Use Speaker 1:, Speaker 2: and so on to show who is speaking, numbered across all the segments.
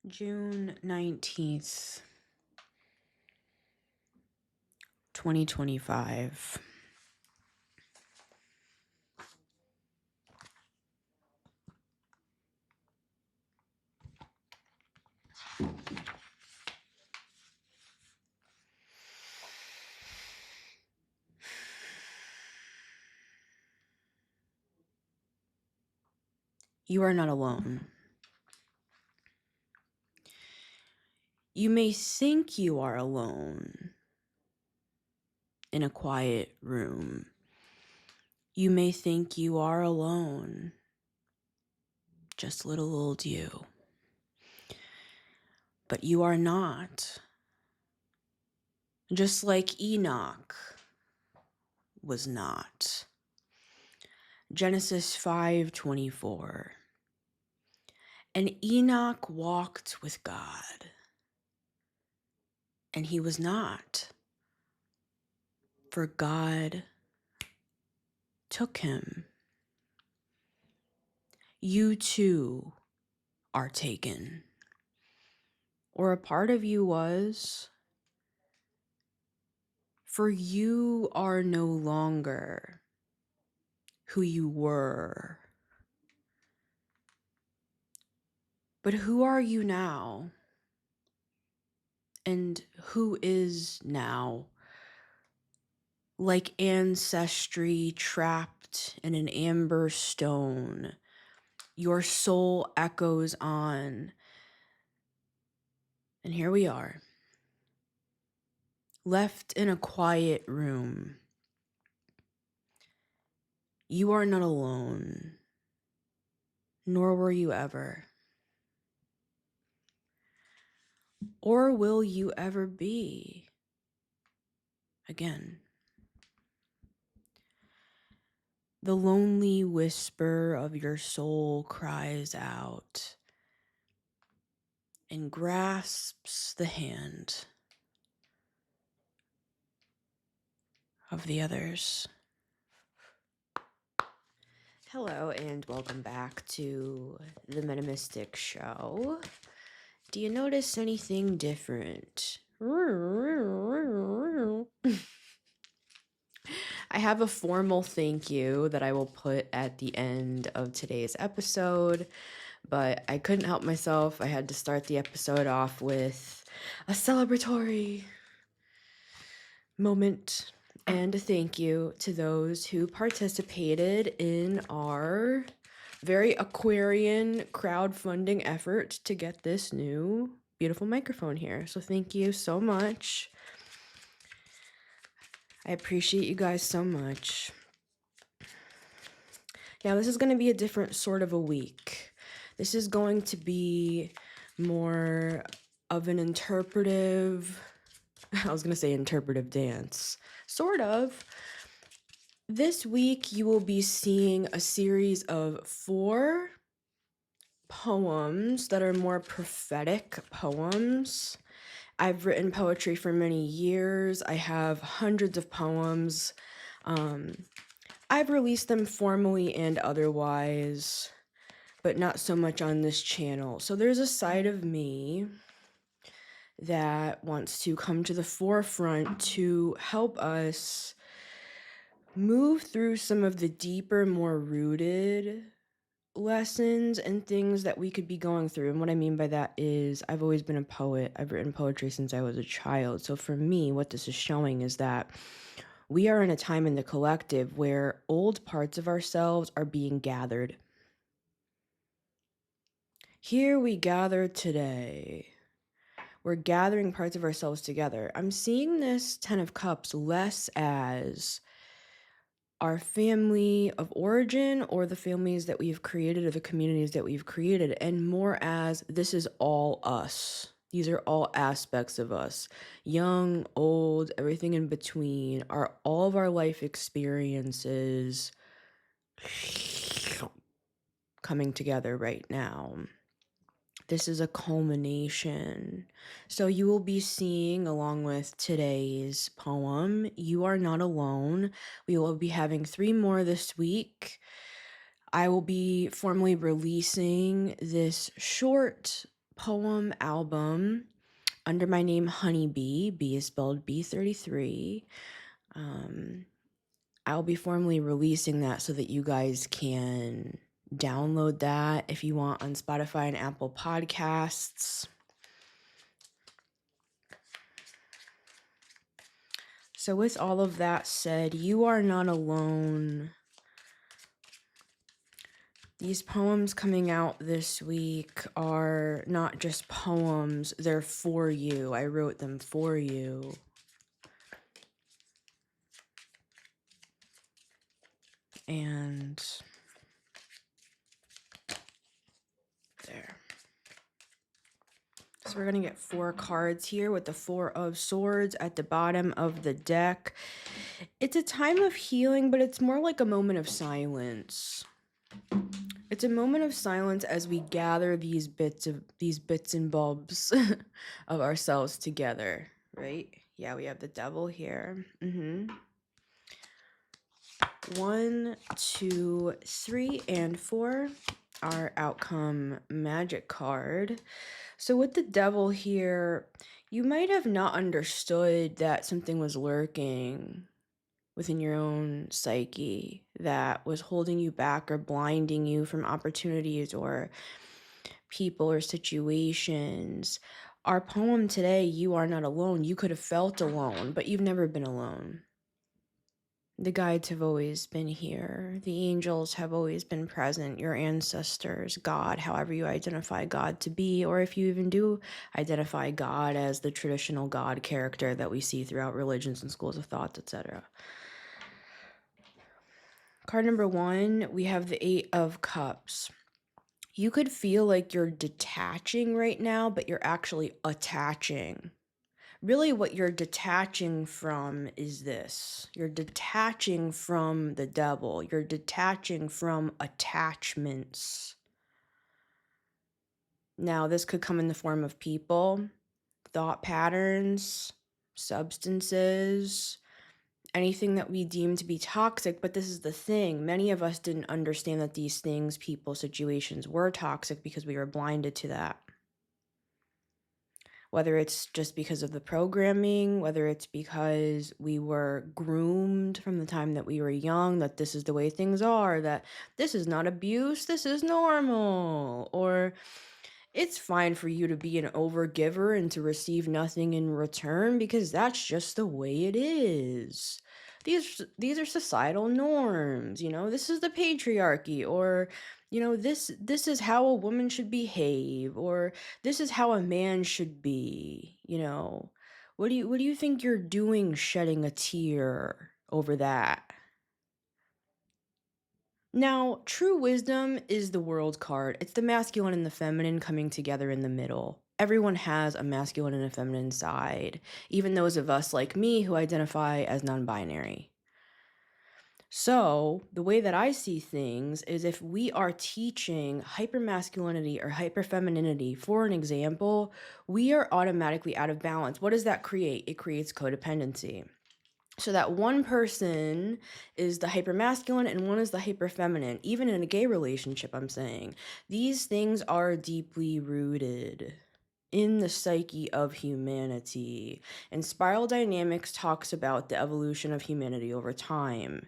Speaker 1: June 19th, 2025. You are not alone. You may think you are alone in a quiet room. You may think you are alone, just little old you. But you are not. Just like Enoch was not. Genesis 5:24. And Enoch walked with God, and he was not, for God took him. You too are taken, or a part of you was, for you are no longer who you were. But who are you now? And who is now? Like ancestry trapped in an amber stone, your soul echoes on. And here we are, left in a quiet room. You are not alone, nor were you ever. Or will you ever be again? The lonely whisper of your soul cries out and grasps the hand of the others. Hello and welcome back to the Metamystic Show. Do you notice anything different? I have a formal thank you that I will put at the end of today's episode, but I couldn't help myself. I had to start the episode off with a celebratory moment and a thank you to those who participated in our very Aquarian crowdfunding effort to get this new beautiful microphone here. So thank you so much. I appreciate you guys so much. Now, this is going to be a different sort of a week. This is going to be more of an interpretive dance. Sort of. This week, you will be seeing a series of 4 poems that are more prophetic poems. I've written poetry for many years. I have hundreds of poems. I've released them formally and otherwise, but not so much on this channel. So there's a side of me that wants to come to the forefront to help us move through some of the deeper, more rooted lessons and things that we could be going through. And what I mean by that is I've always been a poet. I've written poetry since I was a child. So for me, what this is showing is that we are in a time in the collective where old parts of ourselves are being gathered. Here we gather today. We're gathering parts of ourselves together. I'm seeing this 10 of Cups less as our family of origin or the families that we've created or the communities that we've created, and more as this is all us. These are all aspects of us. Young, old, everything in between are all of our life experiences coming together right now. This is a culmination. So you will be seeing, along with today's poem, You Are Not Alone. We will be having 3 more this week. I will be formally releasing this short poem album under my name Honeybee. B is spelled B33. I'll be formally releasing that so that you guys can download that if you want on Spotify and Apple Podcasts. So with all of that said, you are not alone. These poems coming out this week are not just poems, they're for you. I wrote them for you. And there. So we're going to get 4 cards here with the 4 of Swords at the bottom of the deck. It's a time of healing, but it's more like a moment of silence. It's a moment of silence as we gather these bits and bobs of ourselves together, right? Yeah, we have the Devil here. 1, 2, 3, and 4. Our outcome magic card. So with the Devil here, you might have not understood that something was lurking within your own psyche that was holding you back or blinding you from opportunities or people or situations. Our poem today, You Are Not Alone, you could have felt alone, but you've never been alone. The guides have always been here. The angels have always been present. Your ancestors, God, however you identify God to be, or if you even do identify God as the traditional God character that we see throughout religions and schools of thought, etc. Card number 1, we have the 8 of Cups. You could feel like you're detaching right now, but you're actually attaching. Really what you're detaching from is this. You're detaching from the Devil. You're detaching from attachments. Now, this could come in the form of people, thought patterns, substances, anything that we deem to be toxic. But this is the thing. Many of us didn't understand that these things, people, situations were toxic because we were blinded to that. Whether it's just because of the programming, whether it's because we were groomed from the time that we were young, that this is the way things are, that this is not abuse, this is normal, or it's fine for you to be an overgiver and to receive nothing in return because that's just the way it is. These are societal norms, this is the patriarchy, or this is how a woman should behave, or this is how a man should be. What do you think you're doing shedding a tear over that? Now, true wisdom is the World card. It's the masculine and the feminine coming together in the middle. Everyone has a masculine and a feminine side, even those of us like me who identify as non-binary. So, the way that I see things is if we are teaching hypermasculinity or hyperfemininity, for an example, we are automatically out of balance. What does that create? It creates codependency. So that one person is the hypermasculine and one is the hyperfeminine, even in a gay relationship, I'm saying. These things are deeply rooted in the psyche of humanity. And Spiral Dynamics talks about the evolution of humanity over time.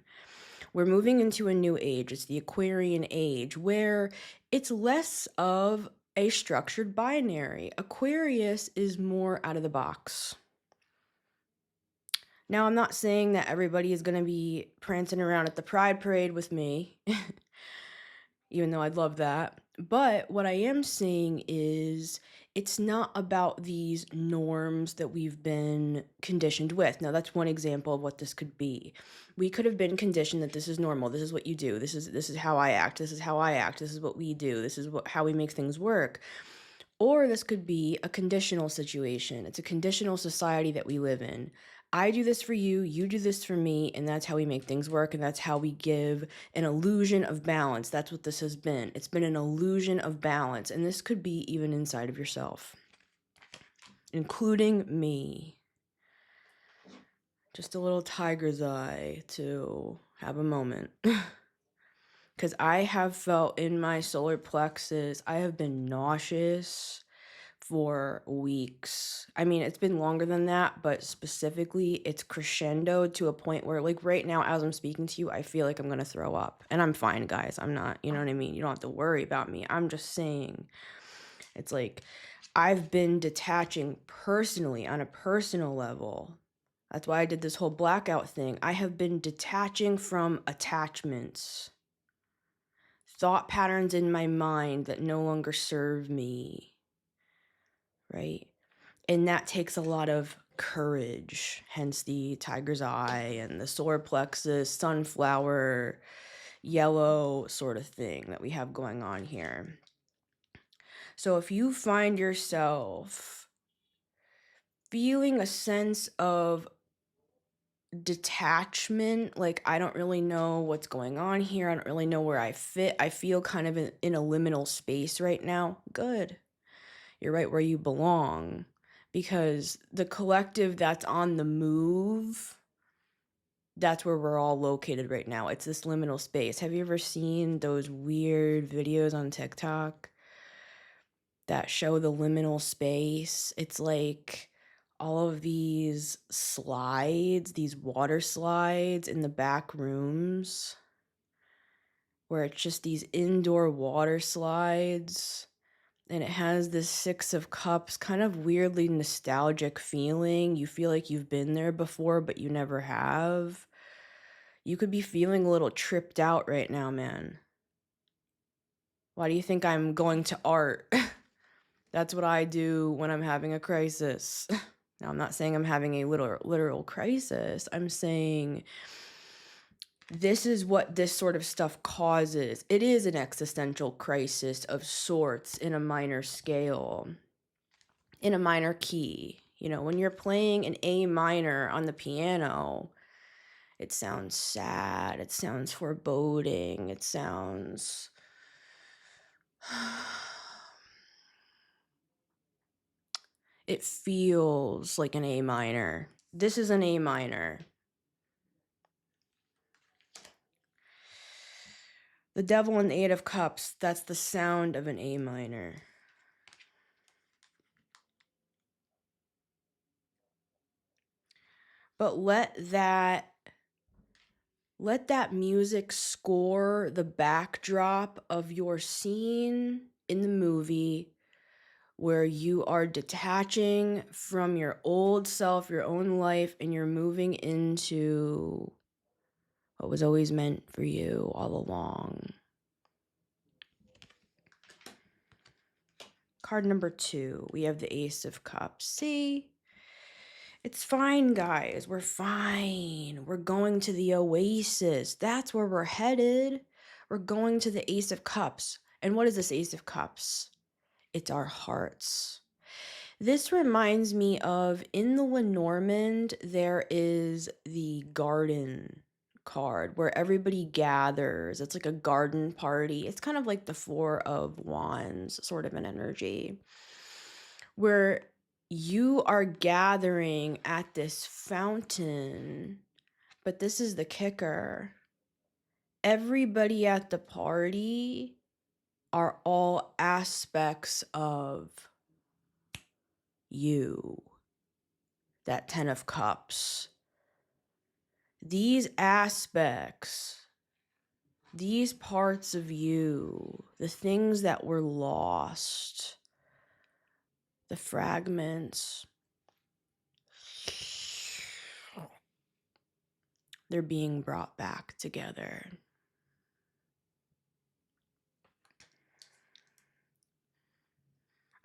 Speaker 1: We're moving into a new age. It's the Aquarian age, where it's less of a structured binary. Aquarius is more out of the box. Now, I'm not saying that everybody is going to be prancing around at the Pride Parade with me, even though I'd love that. But what I am saying is it's not about these norms that we've been conditioned with. Now, that's one example of what this could be. We could have been conditioned that this is normal. This is what you do. This is how I act. This is how I act. This is what we do. This is how we make things work. Or this could be a conditional situation. It's a conditional society that we live in. I do this for you, you do this for me, and that's how we make things work, and that's how we give an illusion of balance. That's what this has been. It's been an illusion of balance, and this could be even inside of yourself, including me. Just a little tiger's eye to have a moment. Because I have felt in my solar plexus, I have been nauseous for weeks. I mean, it's been longer than that, but specifically, it's crescendo to a point where, like, right now, as I'm speaking to you, I feel like I'm gonna throw up. And I'm fine, guys. I'm not, you know what I mean? You don't have to worry about me. I'm just saying, it's like, I've been detaching personally on a personal level. That's why I did this whole blackout thing. I have been detaching from attachments, thought patterns in my mind that no longer serve me, right? And that takes a lot of courage, hence the tiger's eye and the solar plexus, sunflower, yellow sort of thing that we have going on here. So if you find yourself feeling a sense of detachment, like, I don't really know what's going on here, I don't really know where I fit, I feel kind of in a liminal space right now, good. You're right where you belong, because the collective that's on the move, that's where we're all located right now. It's this liminal space. Have you ever seen those weird videos on TikTok that show the liminal space? It's like all of these slides, these water slides in the back rooms, where it's just these indoor water slides, and it has this Six of Cups, kind of weirdly nostalgic feeling. You feel like you've been there before, but you never have. You could be feeling a little tripped out right now, man. Why do you think I'm going to art? That's what I do when I'm having a crisis. Now, I'm not saying I'm having a literal crisis. I'm saying this is what this sort of stuff causes. It is an existential crisis of sorts in a minor scale, in a minor key. You know, when you're playing an A minor on the piano, it sounds sad, it sounds foreboding, it sounds it feels like an A minor. This is an A minor. The Devil and the Eight of Cups, that's the sound of an A minor. But let that music score the backdrop of your scene in the movie where you are detaching from your old self, your own life, and you're moving into what was always meant for you all along. Card number 2, we have the Ace of Cups. See? It's fine, guys. We're fine. We're going to the oasis. That's where we're headed. We're going to the Ace of Cups. And what is this Ace of Cups? It's our hearts. This reminds me of, in the Lenormand, there is the garden card where everybody gathers. It's like a garden party. It's kind of like the Four of Wands sort of an energy, where you are gathering at this fountain. But this is the kicker. Everybody at the party are all aspects of you. That Ten of Cups. These aspects, these parts of you, the things that were lost, the fragments, they're being brought back together.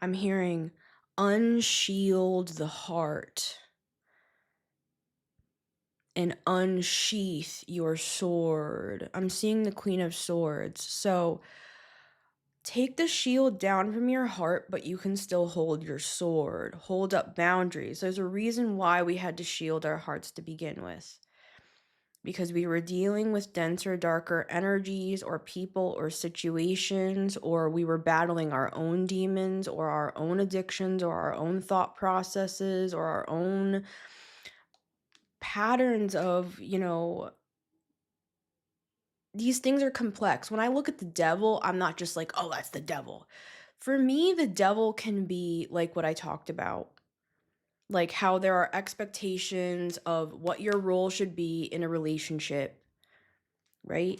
Speaker 1: I'm hearing unshield the heart and unsheath your sword. I'm seeing the Queen of Swords. So take the shield down from your heart, but you can still hold your sword. Hold up boundaries. There's a reason why we had to shield our hearts to begin with. Because we were dealing with denser, darker energies or people or situations, or we were battling our own demons or our own addictions or our own thought processes or our own patterns of, these things are complex. When I look at the devil, I'm not just like, oh, that's the devil. For me, the devil can be like what I talked about, like how there are expectations of what your role should be in a relationship, right?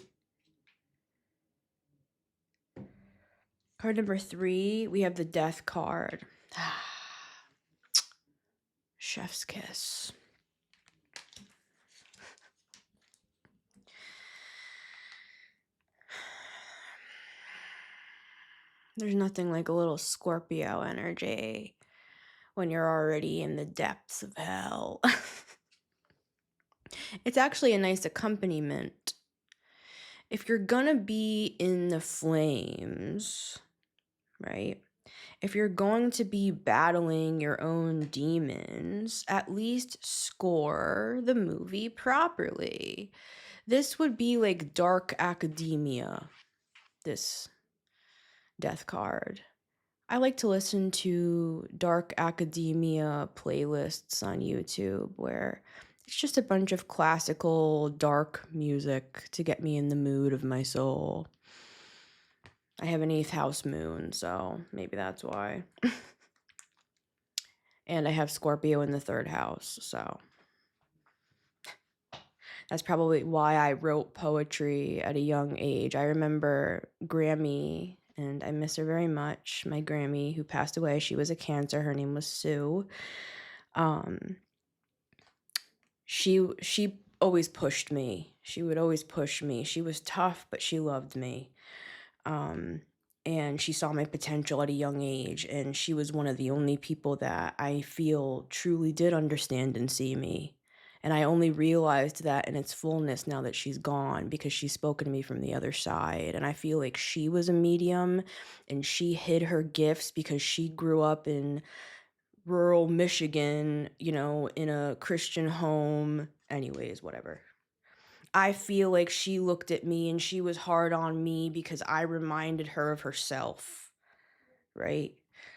Speaker 1: Card number 3, we have the death card. Chef's kiss. There's nothing like a little Scorpio energy when you're already in the depths of hell. It's actually a nice accompaniment. If you're gonna be in the flames, right? If you're going to be battling your own demons, at least score the movie properly. This would be like dark academia, this death card. I like to listen to dark academia playlists on YouTube where it's just a bunch of classical dark music to get me in the mood of my soul. I have an 8th house moon, so maybe that's why. And I have Scorpio in the 3rd house, so that's probably why I wrote poetry at a young age. I remember Grammy, and I miss her very much, my Grammy, who passed away. She was a Cancer. Her name was Sue. She always pushed me. She would always push me. She was tough, but she loved me. And she saw my potential at a young age, and she was one of the only people that I feel truly did understand and see me. And I only realized that in its fullness now that she's gone, because she's spoken to me from the other side. And I feel like she was a medium, and she hid her gifts because she grew up in rural Michigan, in a Christian home. Anyways, whatever. I feel like she looked at me and she was hard on me because I reminded her of herself, right?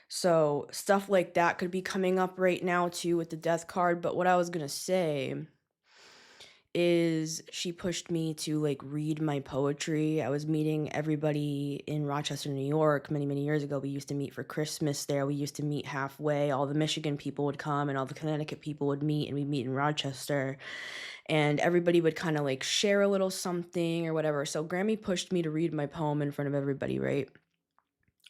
Speaker 1: So stuff like that could be coming up right now too with the death card. But what I was going to say is she pushed me to like read my poetry. I was meeting everybody in Rochester, New York many, many years ago. We used to meet for Christmas there. We used to meet halfway. All the Michigan people would come and all the Connecticut people would meet, and we'd meet in Rochester. And everybody would kind of like share a little something or whatever. So Grammy pushed me to read my poem in front of everybody, right?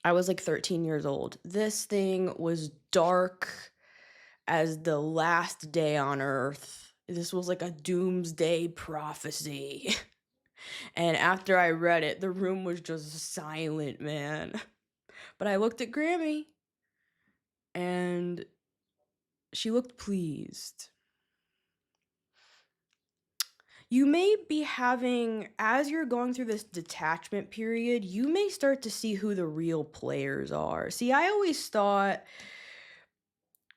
Speaker 1: I was like 13 years old. This thing was dark as the last day on earth. This was like a doomsday prophecy. And after I read it, the room was just silent, man. But I looked at Grammy and she looked pleased. You may be having, as you're going through this detachment period, you may start to see who the real players are. See, I always thought,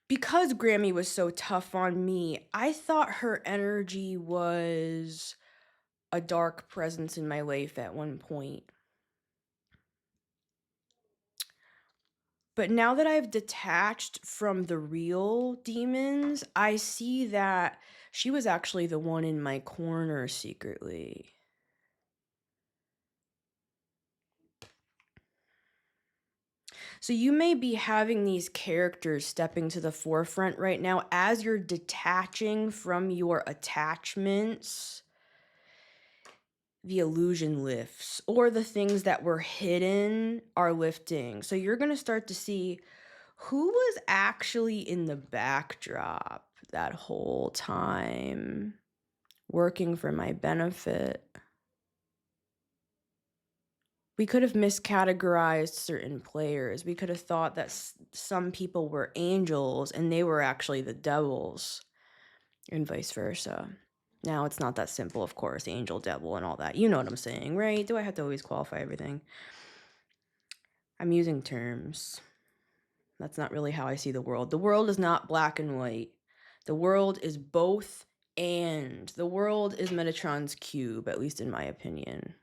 Speaker 1: because Grammy was so tough on me, I thought her energy was a dark presence in my life at one point. But now that I've detached from the real demons, I see that she was actually the one in my corner secretly. So you may be having these characters stepping to the forefront right now as you're detaching from your attachments. The illusion lifts, or the things that were hidden are lifting. So you're going to start to see who was actually in the backdrop that whole time, working for my benefit. We could have miscategorized certain players. We could have thought that some people were angels and they were actually the devils, and vice versa. Now, it's not that simple, of course, angel, devil, and all that. You know what I'm saying, right? Do I have to always qualify everything? I'm using terms. That's not really how I see the world. The world is not black and white. The world is both and. The world is Metatron's cube, at least in my opinion.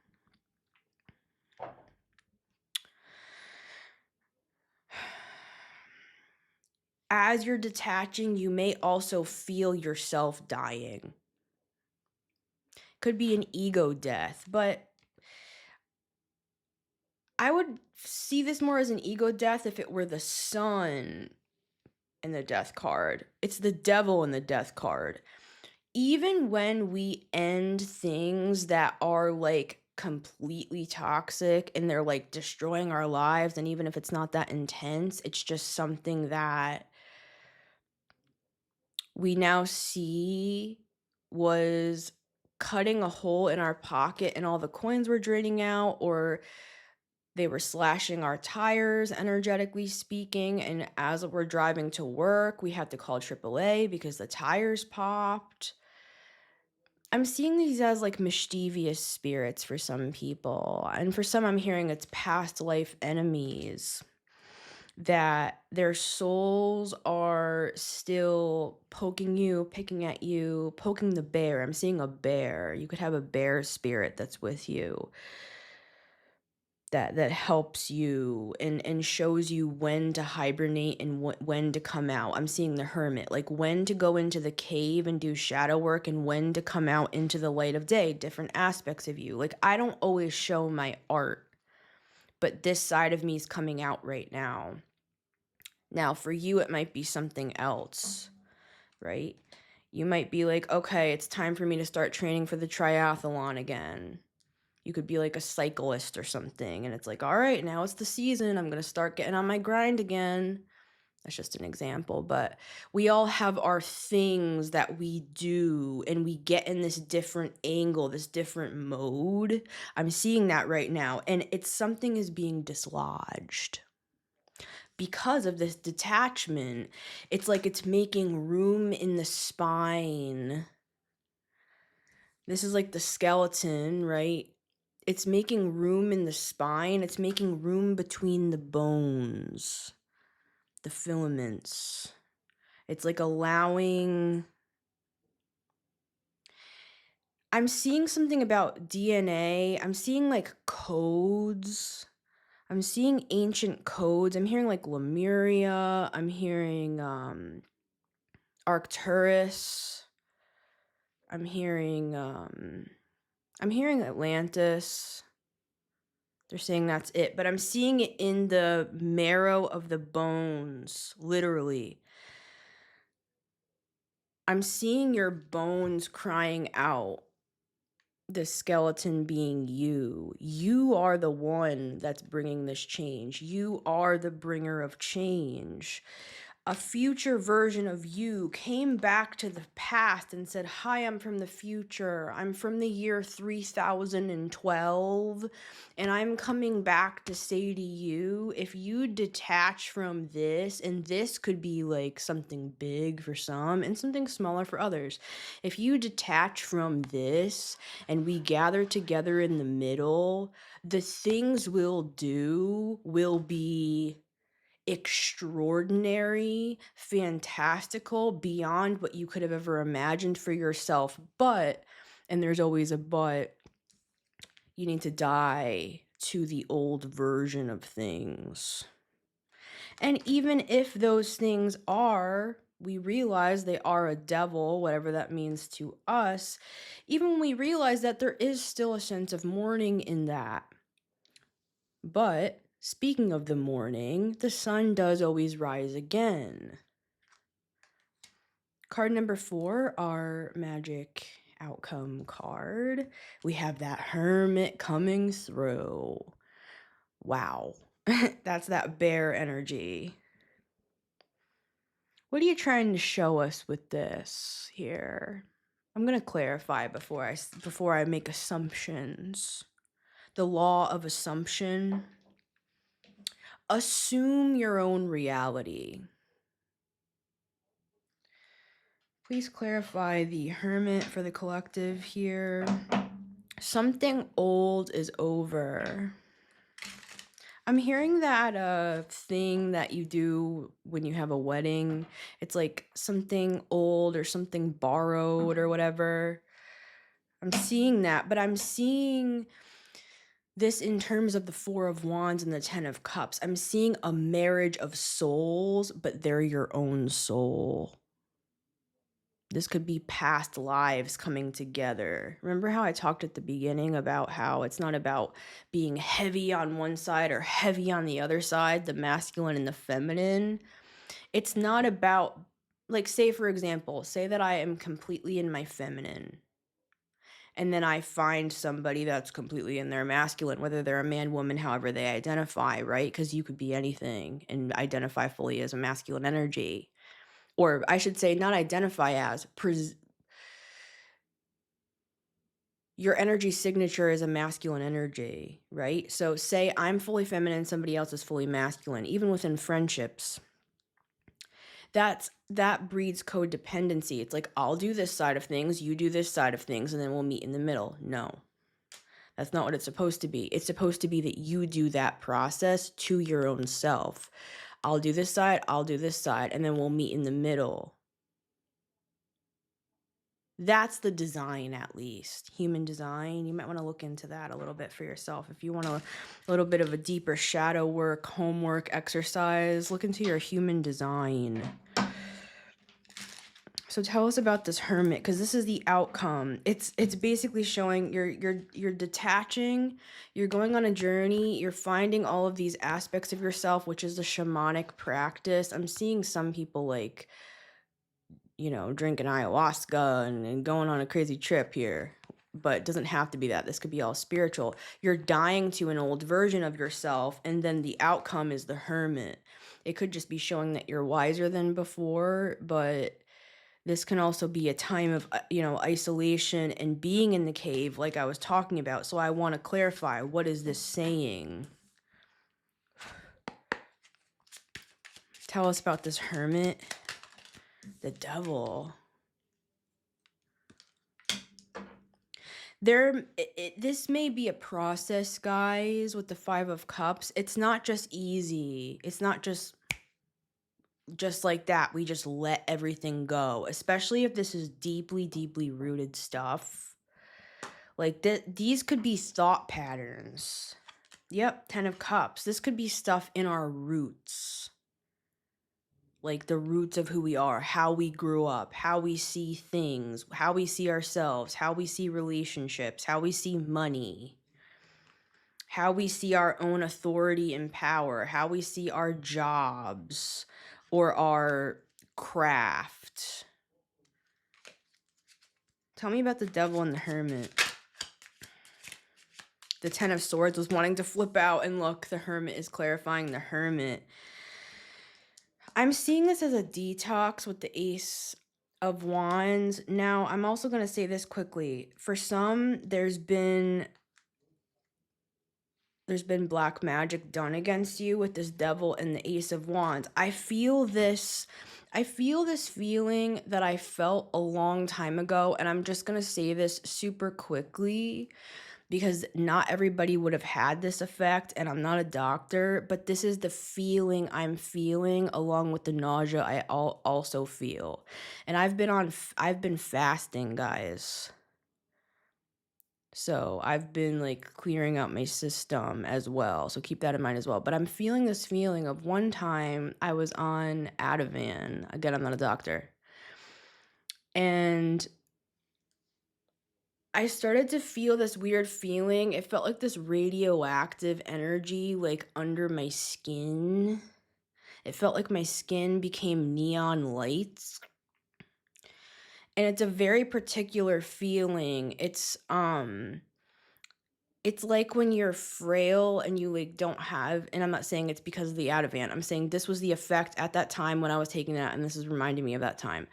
Speaker 1: As you're detaching, you may also feel yourself dying. Could be an ego death, but I would see this more as an ego death if it were the sun in the death card. It's the devil in the death card. Even when we end things that are like completely toxic and they're like destroying our lives, and even if it's not that intense, it's just something that we now see was cutting a hole in our pocket and all the coins were draining out, or they were slashing our tires, energetically speaking. And as we're driving to work, we had to call AAA because the tires popped. I'm seeing these as like mischievous spirits for some people. And for some, I'm hearing it's past life enemies, that their souls are still poking you, picking at you, poking the bear. I'm seeing a bear. You could have a bear spirit that's with you, that helps you and shows you when to hibernate and when to come out. I'm seeing the hermit, like when to go into the cave and do shadow work and when to come out into the light of day, different aspects of you. Like, I don't always show my art, but this side of me is coming out right now. Now, for you, it might be something else, right? You might be like, okay, it's time for me to start training for the triathlon again. You could be like a cyclist or something, and it's like, all right, now it's the season. I'm going to start getting on my grind again. That's just an example, but we all have our things that we do, and we get in this different angle, this different mode. I'm seeing that right now, and it's something is being dislodged because of this detachment. It's like it's making room in the spine. This is like the skeleton, right? It's making room in the spine. It's making room between the bones, the filaments. It's like allowing... I'm seeing something about DNA. I'm seeing like codes. I'm seeing ancient codes. I'm hearing like Lemuria. I'm hearing Arcturus. I'm hearing Atlantis. They're saying that's it, but I'm seeing it in the marrow of the bones, literally. I'm seeing your bones crying out, the skeleton being you. You are the one that's bringing this change. You are the bringer of change. A future version of you came back to the past and said, hi, I'm from the future. I'm from the year 3012, and I'm coming back to say to you, if you detach from this, and this could be like something big for some and something smaller for others. If you detach from this and we gather together in the middle, the things we'll do will be extraordinary, fantastical, beyond what you could have ever imagined for yourself. But, and there's always a but, you need to die to the old version of things. And even if those things are, we realize they are a devil, whatever that means to us, even when we realize that there is still a sense of mourning in that. But speaking of the morning, the sun does always rise again. Card number 4, our magic outcome card. We have that hermit coming through. Wow. That's that bear energy. What are you trying to show us with this here? I'm going to clarify before I make assumptions. The law of assumption. Assume your own reality. Please clarify the hermit for the collective here. Something old is over. I'm hearing that thing that you do when you have a wedding. It's like something old or something borrowed or whatever. I'm seeing that, but I'm seeing this in terms of the 4 of Wands and the 10 of Cups. I'm seeing a marriage of souls, but they're your own soul. This could be past lives coming together. Remember how I talked at the beginning about how it's not about being heavy on one side or heavy on the other side, the masculine and the feminine? It's not about, like, say, for example, say that I am completely in my feminine, and then I find somebody that's completely in their masculine, whether they're a man, woman, however they identify, right? Because you could be anything and identify fully as a masculine energy. Or I should say, not identify as, your energy signature is a masculine energy, right? So say I'm fully feminine, somebody else is fully masculine, even within friendships. That breeds codependency. It's like, I'll do this side of things, you do this side of things, and then we'll meet in the middle. No. That's not what it's supposed to be. It's supposed to be that you do that process to your own self. I'll do this side, I'll do this side, and then we'll meet in the middle. That's the design, at least. Human design. You might want to look into that a little bit for yourself. If you want a little bit of a deeper shadow work, homework exercise, look into your human design. So tell us about this hermit, because this is the outcome. It's basically showing you're detaching, you're going on a journey, you're finding all of these aspects of yourself, which is the shamanic practice. I'm seeing some people like, drinking ayahuasca and going on a crazy trip here. But it doesn't have to be that. This could be all spiritual. You're dying to an old version of yourself, and then the outcome is the hermit. It could just be showing that you're wiser than before, but this can also be a time of, isolation and being in the cave like I was talking about. So I want to clarify, what is this saying? Tell us about this hermit. The devil. This may be a process, guys, with the Five of Cups. It's not just easy. It's not just like that. We just let everything go, especially if this is deeply, deeply rooted stuff. Like these could be thought patterns. Yep, 10 of Cups. This could be stuff in our roots. Like the roots of who we are, how we grew up, how we see things, how we see ourselves, how we see relationships, how we see money, how we see our own authority and power, how we see our jobs or our craft. Tell me about the devil and the hermit. The 10 of Swords was wanting to flip out, and look, the hermit is clarifying the hermit. I'm seeing this as a detox with the Ace of Wands. Now, I'm also going to say this quickly. For some, there's been black magic done against you with this devil and the Ace of Wands. I feel this feeling that I felt a long time ago, and I'm just going to say this super quickly, because not everybody would have had this effect, and I'm not a doctor, but this is the feeling I'm feeling along with the nausea I also feel. And I've been fasting, guys. So I've been like clearing out my system as well. So keep that in mind as well. But I'm feeling this feeling of one time I was on Ativan. Again, I'm not a doctor. And I started to feel this weird feeling. It felt like this radioactive energy, like under my skin. It felt like my skin became neon lights. And it's a very particular feeling. It's like when you're frail and you like don't have, and I'm not saying it's because of the Ativan. I'm saying this was the effect at that time when I was taking that, and this is reminding me of that time.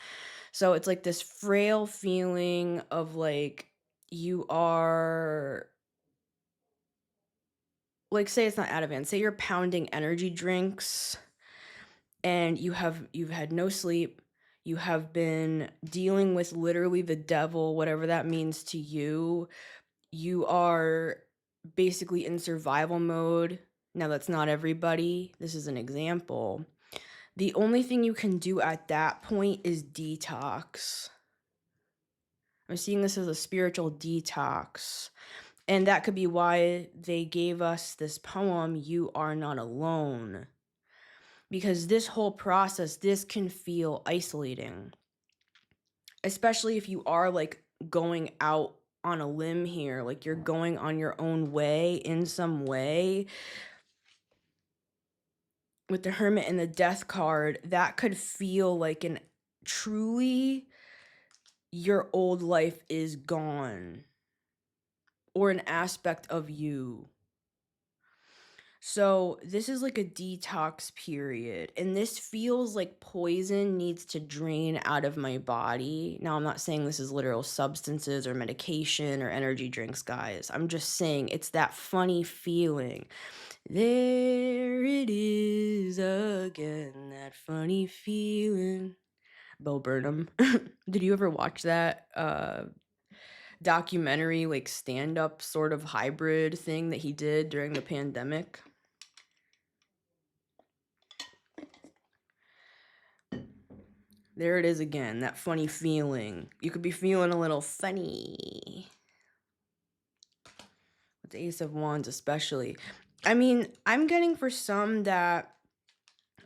Speaker 1: So it's like this frail feeling of like you are, like, say it's not Ativan, say you're pounding energy drinks and you've had no sleep, you have been dealing with literally the devil, whatever that means to you. You are basically in survival mode. Now, that's not everybody. This is an example. The only thing you can do at that point is detox. I'm seeing this as a spiritual detox. And that could be why they gave us this poem, You Are Not Alone. Because this whole process, this can feel isolating. especially if you are like going out on a limb here, like you're going on your own way in some way. With the Hermit and the Death card, that could feel like an truly your old life is gone, or an aspect of you. So this is like a detox period, and this feels like poison needs to drain out of my body. Now, I'm not saying this is literal substances or medication or energy drinks, guys. I'm just saying it's that funny feeling. There it is again, that funny feeling. Bo Burnham. Did you ever watch that documentary, like stand-up sort of hybrid thing that he did during the pandemic? There it is again, that funny feeling. You could be feeling a little funny. With the Ace of Wands especially. I mean, I'm getting for some that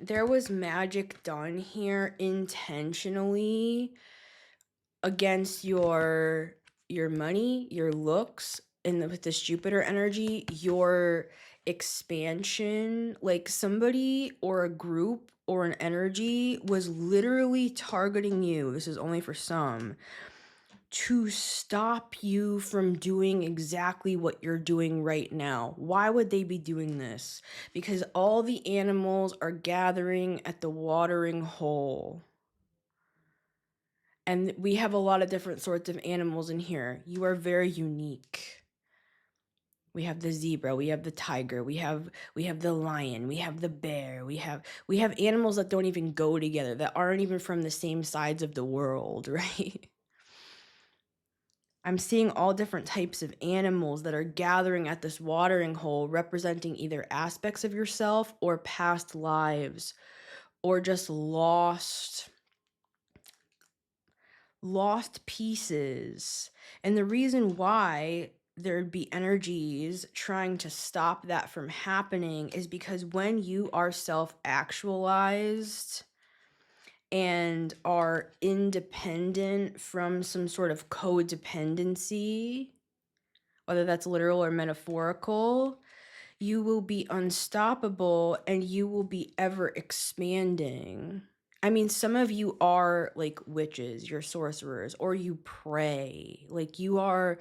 Speaker 1: there was magic done here intentionally against your money, your looks, and with this Jupiter energy, your expansion. Like somebody or a group or an energy was literally targeting you. This is only for some, to stop you from doing exactly what you're doing right now. Why would they be doing this? Because all the animals are gathering at the watering hole. And we have a lot of different sorts of animals in here. You are very unique. We have the zebra, we have the tiger, we have the lion, we have the bear, we have animals that don't even go together, that aren't even from the same sides of the world, right? I'm seeing all different types of animals that are gathering at this watering hole, representing either aspects of yourself or past lives, or just lost pieces. And the reason why there'd be energies trying to stop that from happening is because when you are self-actualized and are independent from some sort of codependency, whether that's literal or metaphorical, you will be unstoppable and you will be ever expanding. I mean, some of you are like witches, you're sorcerers, or you pray. Like you're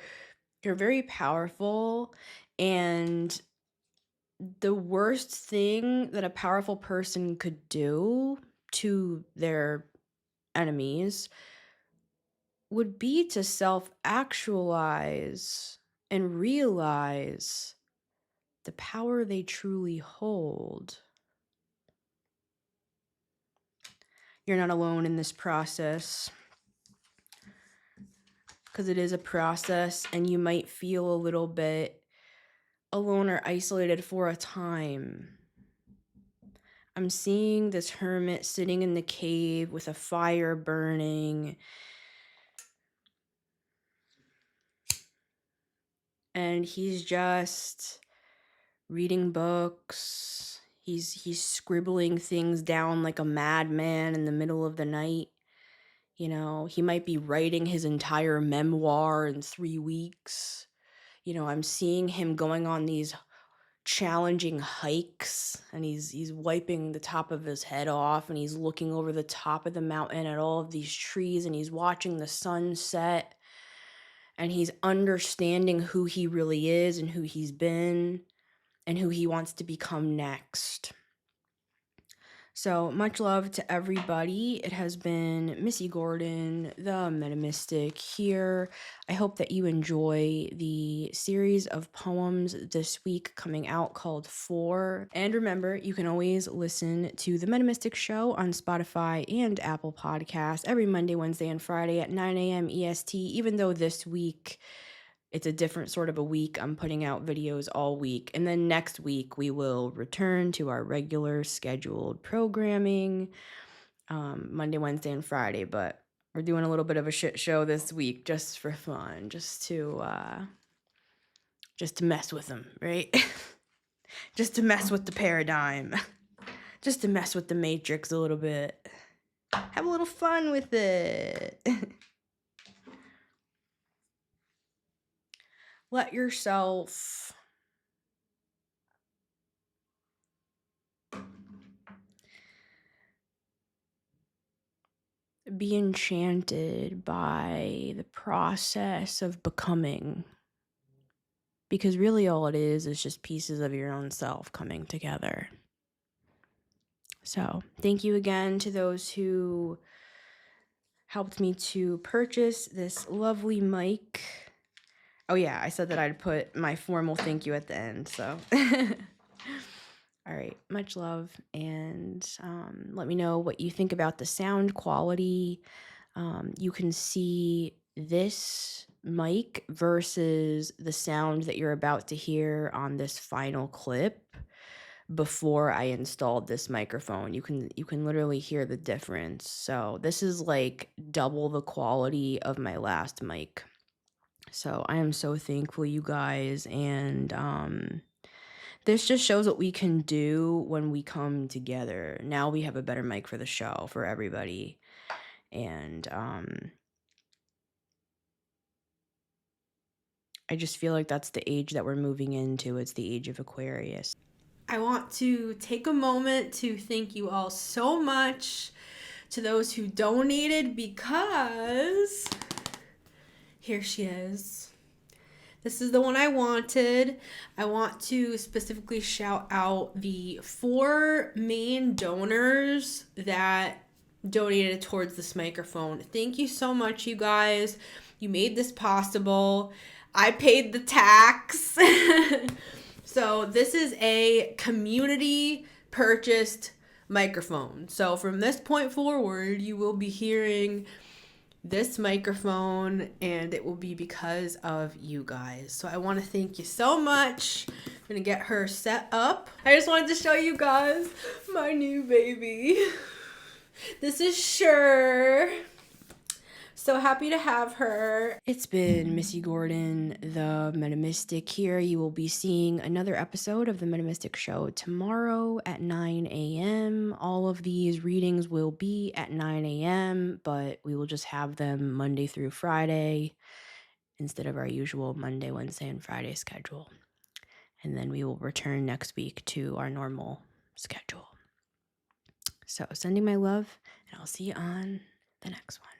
Speaker 1: very powerful, and the worst thing that a powerful person could do to their enemies would be to self-actualize and realize the power they truly hold. You're not alone in this process, because it is a process, and you might feel a little bit alone or isolated for a time. I'm seeing this hermit sitting in the cave with a fire burning, and he's just reading books. He's scribbling things down like a madman in the middle of the night. You know, he might be writing his entire memoir in 3 weeks. You know, I'm seeing him going on these challenging hikes, and he's wiping the top of his head off, and he's looking over the top of the mountain at all of these trees, and he's watching the sun set, and he's understanding who he really is and who he's been and who he wants to become next. So much love to everybody. It has been Missy Gordon, the Metamystic, here. I hope that you enjoy the series of poems this week coming out called 4. And remember, you can always listen to The Metamystic Show on Spotify and Apple Podcasts every Monday, Wednesday, and Friday at 9 a.m. EST, even though this week it's a different sort of a week. I'm putting out videos all week. And then next week, we will return to our regular scheduled programming, Monday, Wednesday, and Friday. But we're doing a little bit of a shit show this week just for fun, just to mess with them, right? Just to mess with the paradigm. Just to mess with the matrix a little bit. Have a little fun with it. let yourself be enchanted by the process of becoming. Because really all it is just pieces of your own self coming together. So thank you again to those who helped me to purchase this lovely mic. Oh yeah, I said that I'd put my formal thank you at the end, so. All right, much love, and let me know what you think about the sound quality. You can see this mic versus the sound that you're about to hear on this final clip before I installed this microphone. You can literally hear the difference. So this is like double the quality of my last mic. So I am so thankful, you guys, and this just shows what we can do when we come together. Now we have a better mic for the show for everybody. And I just feel like that's the age that we're moving into. It's the age of Aquarius. I want to take a moment to thank you all so much, to those who donated, because here she is. This is the one I wanted. I want to specifically shout out the 4 main donors that donated towards this microphone. Thank you so much, you guys. You made this possible. I paid the tax. So this is a community purchased microphone. So from this point forward, you will be hearing this microphone, and it will be because of you guys. So I want to thank you so much. I'm gonna get her set up. I just wanted to show you guys my new baby. This is Sure. So happy to have her. It's been Missy Gordon, the Metamystic here. You will be seeing another episode of the Metamystic Show tomorrow at 9 a.m. All of these readings will be at 9 a.m., but we will just have them Monday through Friday instead of our usual Monday, Wednesday, and Friday schedule. And then we will return next week to our normal schedule. So sending my love, and I'll see you on the next one.